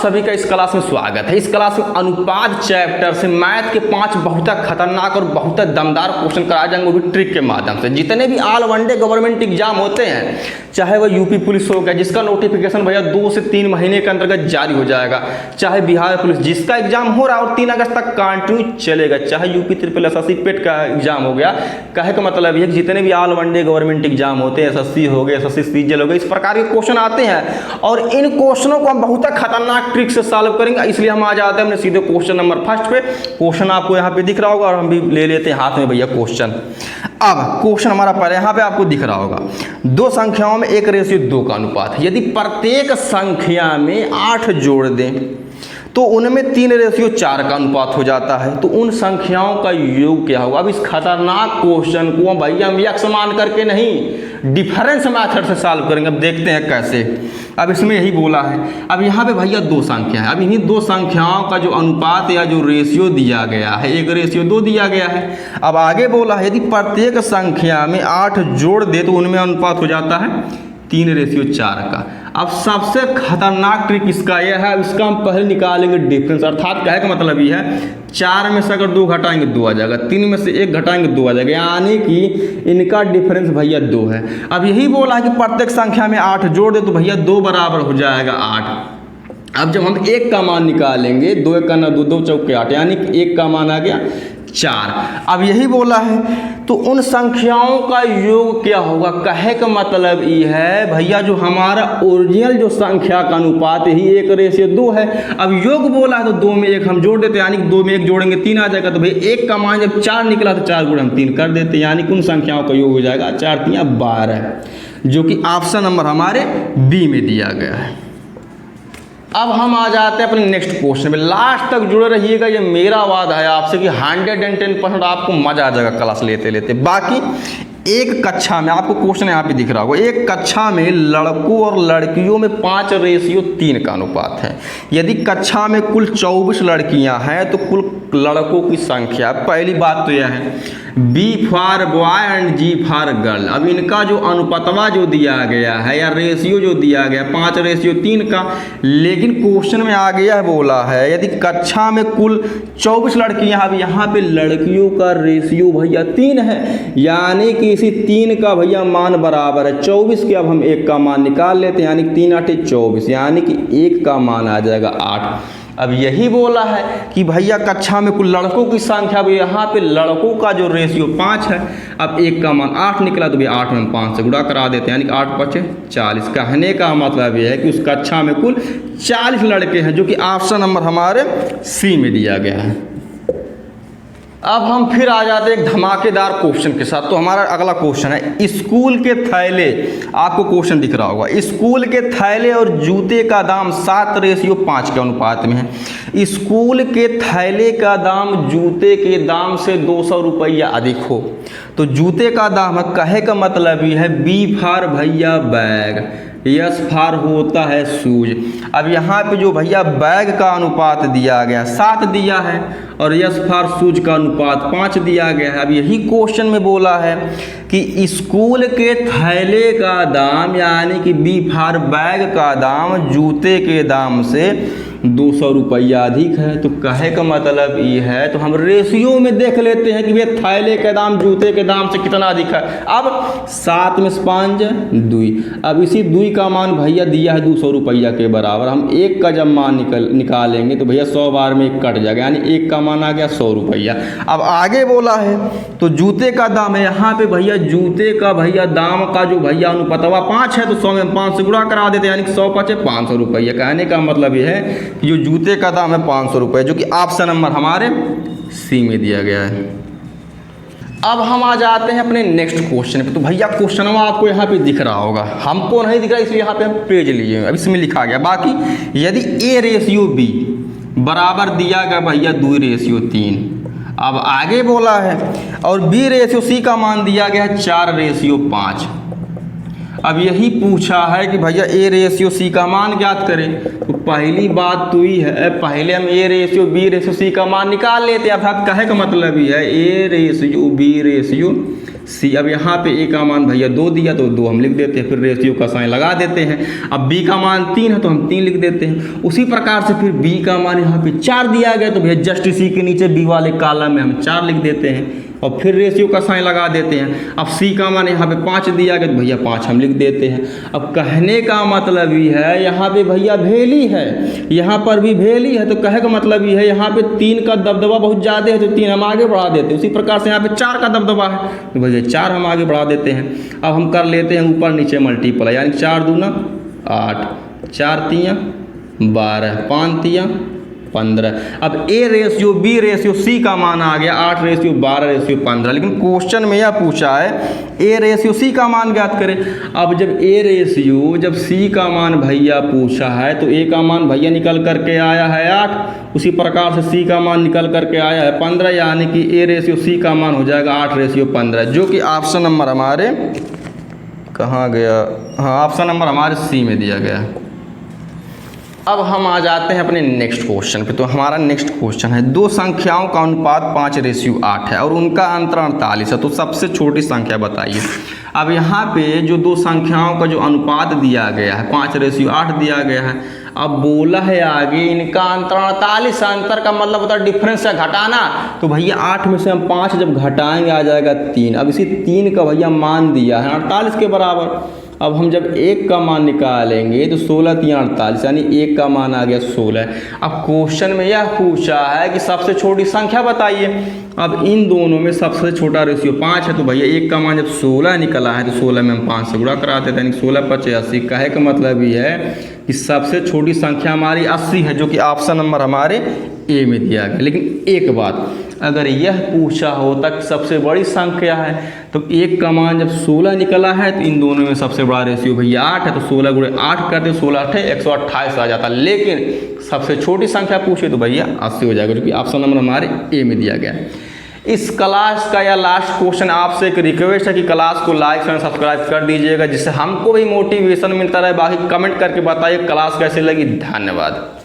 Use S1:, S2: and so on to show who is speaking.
S1: सभी का इस क्लास में स्वागत है। इस क्लास में अनुपात चैप्टर से मैथ के 5 बहुत खतरनाक और बहुत दमदार क्वेश्चन कराए जाएंगे, वो भी ट्रिक के माध्यम से। जितने भी ऑल वनडे गवर्नमेंट एग्जाम होते हैं, चाहे वह यूपी पुलिस हो गया जिसका नोटिफिकेशन भैया 2 से 3 महीने के अंतर्गत जारी हो जाएगा, चाहे बिहार पुलिस जिसका एग्जाम हो रहा है और 3 अगस्त तक कंटिन्यू चलेगा, चाहे यूपी ट्रिपल एसएससी पेट का एग्जाम हो गया। कहे का मतलब ये कि जितने भी ऑल वनडे गवर्नमेंट एग्जाम होते हैं, एसएससी हो गए, एसएससी सीजीएल हो गए, इस प्रकार के क्वेश्चन आते हैं और इन क्वेश्चनों को हम बहुत खतरनाक ट्रिक से सॉल्व करेंगे। इसलिए हम आ जाते हैं अपने सीधे क्वेश्चन नंबर फर्स्ट पे। क्वेश्चन आपको यहाँ पे दिख रहा होगा और हम भी ले लेते हैं हाथ में भैया क्वेश्चन। अब क्वेश्चन हमारा पहले यहाँ पे आपको दिख रहा होगा, 2 संख्याओं में 1:2 का अनुपात है। यदि प्रत्येक संख्या में 8 जोड़ दें तो उनमें 3:4 का अनुपात हो जाता है, तो उन संख्याओं का योग क्या होगा। अब इस खतरनाक क्वेश्चन को भैया हम यक्ष मान करके नहीं, डिफरेंस मेथड से सॉल्व करेंगे। अब देखते हैं कैसे। अब इसमें यही बोला है, अब यहाँ पे भैया 2 संख्या है, अब इन्हीं 2 संख्याओं का जो अनुपात या जो रेशियो दिया गया है 1:2 दिया गया है। अब आगे बोला है यदि प्रत्येक संख्या में 8 जोड़ दे तो उनमें अनुपात हो जाता है 3:4 का। अब सबसे खतरनाक ट्रिक इसका यह है, इसका हम पहले निकालेंगे डिफरेंस। अर्थात कहे का मतलब ये है 4 में से अगर 2 घटाएंगे 2 आ जाएगा, 3 में से 1 घटाएंगे 2 आ जाएगा, यानी कि इनका डिफरेंस भैया 2 है। अब यही बोला है कि प्रत्येक संख्या में 8 जोड़ दे तो भैया 2 बराबर हो जाएगा 8। अब जब हम 1 का मान निकालेंगे, 2 1 का 2, 2 चौके 8, यानी कि 1 का मान आ गया 4। अब यही बोला है तो उन संख्याओं का योग क्या होगा। कहे का मतलब ये है भैया जो हमारा ओरिजिनल जो संख्या का अनुपात ही 1:2 है। अब योग बोला है तो 2 में 1 हम जोड़ देते हैं, यानी कि 2 में 1 जोड़ेंगे 3 आ जाएगा। तो भैया 1 का मान जब 4 निकला तो 4 गुणे हम 3 कर देते हैं, यानी कि उन संख्याओं का योग हो जाएगा 4 3 12, जो कि ऑप्शन नंबर हमारे बी में दिया गया है। अब हम आ जाते हैं अपने नेक्स्ट क्वेश्चन में। लास्ट तक जुड़े रहिएगा, ये मेरा वादा है आपसे कि 110% आपको मजा आ जाएगा क्लास लेते लेते। बाकी एक कक्षा में आपको क्वेश्चन यहाँ पे दिख रहा होगा, एक कक्षा में लड़कों और लड़कियों में 5:3 का अनुपात है। यदि कक्षा में कुल 24 लड़कियाँ हैं तो कुल लड़कों की संख्या, पहली बात तो यह है B for boy and G for girl. अब इनका जो अनुपातवा जो दिया गया है या रेशियो जो दिया गया 5:3 का, लेकिन क्वेश्चन में आ गया है बोला है यदि कक्षा में कुल 24 लड़कियां, अब यहाँ पे लड़कियों का रेशियो भैया 3 है, यानी कि इसी 3 का भैया मान बराबर है 24 के। अब हम 1 का मान निकाल लेते हैं, यानी कि 3 8 24, यानी कि 1 का मान आ जाएगा 8। अब यही बोला है कि भैया कक्षा में कुल लड़कों की संख्या, अब यहाँ पे लड़कों का जो रेशियो 5 है, अब 1 का मान 8 निकला तो भैया 8 में 5 से गुणा करा देते हैं, यानी कि 8 5 40। कहने का मतलब यह है कि उस कक्षा में कुल 40 लड़के हैं, जो कि ऑप्शन नंबर हमारे सी में दिया गया है। अब हम फिर आ जाते हैं एक धमाकेदार क्वेश्चन के साथ। तो हमारा अगला क्वेश्चन है, स्कूल के थैले, आपको क्वेश्चन दिख रहा होगा, स्कूल के थैले और जूते का दाम 7:5 के अनुपात में है। स्कूल के थैले का दाम जूते के दाम से 200 रुपया अधिक हो तो जूते का दाम है। कहे का मतलब ये है B फॉर भैया बैग, यस फॉर होता है शूज। अब यहाँ पे जो भैया बैग का अनुपात दिया गया 7 दिया है और यस फॉर शूज का अनुपात 5 दिया गया है। अब यही क्वेश्चन में बोला है कि स्कूल के थैले का दाम, यानी कि B फॉर बैग का दाम जूते के दाम से 200 रुपया अधिक है। तो कहे का मतलब ये है, तो हम रेशियो में देख लेते हैं कि भैया थैले का दाम जूते के दाम से कितना अधिक है। अब 7 में 5 2, अब इसी 2 का मान भैया दिया है 200 रुपया के बराबर। हम 1 का जब मान निकालेंगे तो भैया 100 बार में 1 कट जाएगा, यानी 1 का मान आ गया 100 रुपया। अब आगे बोला है तो जूते का दाम है, यहाँ पे भैया जूते का भैया दाम का जो भैया अनुपातवा 5 है तो 100 में 5 से गुणा करा देते हैं, यानी कि 100 5 500 रुपया। कहने का मतलब ये है जो जूते का दाम है 500 रुपये, जो कि ऑप्शन नंबर हमारे सी में दिया गया है। अब हम आ जाते हैं अपने नेक्स्ट क्वेश्चन पे। तो भैया क्वेश्चन आपको यहाँ पे दिख रहा होगा, हमको नहीं दिख रहा इसलिए यहाँ पे हम पेज लिए, अब इसमें लिखा गया। बाकी यदि A:B बराबर दिया गया भैया 2:3, अब आगे बोला है और B:C का मान दिया गया है 4:5। अब यही पूछा है कि भैया A:C का मान ज्ञात करें। तो पहली बात तो ही है, पहले हम A:B:C का मान निकाल लेते हैं। अर्थात कहे का मतलब ही है A:B:C सी। अब यहाँ पे ए का मान भैया 2 दिया तो 2 हम लिख देते हैं, फिर रेशियो का साइन लगा देते हैं। अब बी का मान 3 है तो हम 3 लिख देते हैं। उसी प्रकार से फिर बी का मान यहाँ पे 4 दिया गया तो भैया जस्ट इसी के नीचे बी वाले कॉलम में हम 4 लिख देते हैं और फिर रेशियो का साइन लगा देते हैं। अब सी का मान यहाँ पे 5 दिया गया तो भैया 5 हम लिख देते हैं। अब कहने का मतलब ही है यहाँ पे भैया भेली है, यहाँ पर भी भेली है, तो कहे का मतलब ही है यहाँ पे 3 का दबदबा बहुत ज़्यादा है तो 3 हम आगे बढ़ा देते हैं। उसी प्रकार से यहाँ पे 4 का दबदबा है तो भैया 4 हम आगे बढ़ा देते हैं। अब हम कर लेते हैं ऊपर नीचे मल्टीप्लाई, यानी 4 दूना 8, 4 तियाँ 12, 5 तियाँ 15। अब A ratio B ratio C का मान आ गया 8 रेशियो 12 रेशियो 15। लेकिन क्वेश्चन में यह पूछा है ए रेशियो सी का मान ज्ञात करें। अब जब ए रेशियो जब सी का मान भैया पूछा है तो ए का मान भैया निकल करके आया है 8, उसी प्रकार से सी का मान निकल करके आया है 15, यानी कि ए रेशियो सी का मान हो जाएगा 8 रेशियो 15, जो कि ऑप्शन नंबर हमारे कहाँ गया, हाँ ऑप्शन नंबर हमारे सी में दिया गया है। अब हम आ जाते हैं अपने नेक्स्ट क्वेश्चन पे। तो हमारा नेक्स्ट क्वेश्चन है 2 संख्याओं का अनुपात 5 रेशियो 8 है और उनका अंतर 48 है, तो सबसे छोटी संख्या बताइए। अब यहाँ पे जो 2 संख्याओं का जो अनुपात दिया गया है 5 रेशियो 8 दिया गया है। अब बोला है आगे इनका अंतर 48, अंतर का मतलब होता है डिफरेंस है घटाना, तो भैया 8 में से हम 5 जब घटाएंगे आ जाएगा 3। अब इसी 3 का भैया मान दिया है 48 के बराबर। अब हम जब 1 का मान निकालेंगे तो 16 3 48, यानी 1 का मान आ गया 16। अब क्वेश्चन में यह पूछा है कि सबसे छोटी संख्या बताइए। अब इन दोनों में सबसे छोटा रेशियो 5 है तो भैया 1 का मान जब 16 निकला है तो 16 में हम 5 से गुणा कराते थे, यानी 16 5 80। कहे का मतलब ये है कि सबसे छोटी संख्या हमारी 80 है, जो कि ऑप्शन नंबर हमारे ए में दिया गया। लेकिन एक बात, अगर यह पूछा होता कि सबसे बड़ी संख्या है तो 1 का मान जब 16 निकला है तो इन दोनों में सबसे बड़ा रेशियो भैया 8 है, तो 16 गुणे 8 करते 16 8 128 आ जाता। लेकिन सबसे छोटी संख्या पूछे तो भैया 80 हो जाएगा, क्योंकि ऑप्शन नंबर हमारे ए में दिया गया है। इस क्लास का या लास्ट क्वेश्चन आपसे एक रिक्वेस्ट है कि क्लास को लाइक और सब्सक्राइब कर दीजिएगा, जिससे हमको भी मोटिवेशन मिलता रहे। बाकी कमेंट करके बताइए क्लास कैसे लगी। धन्यवाद।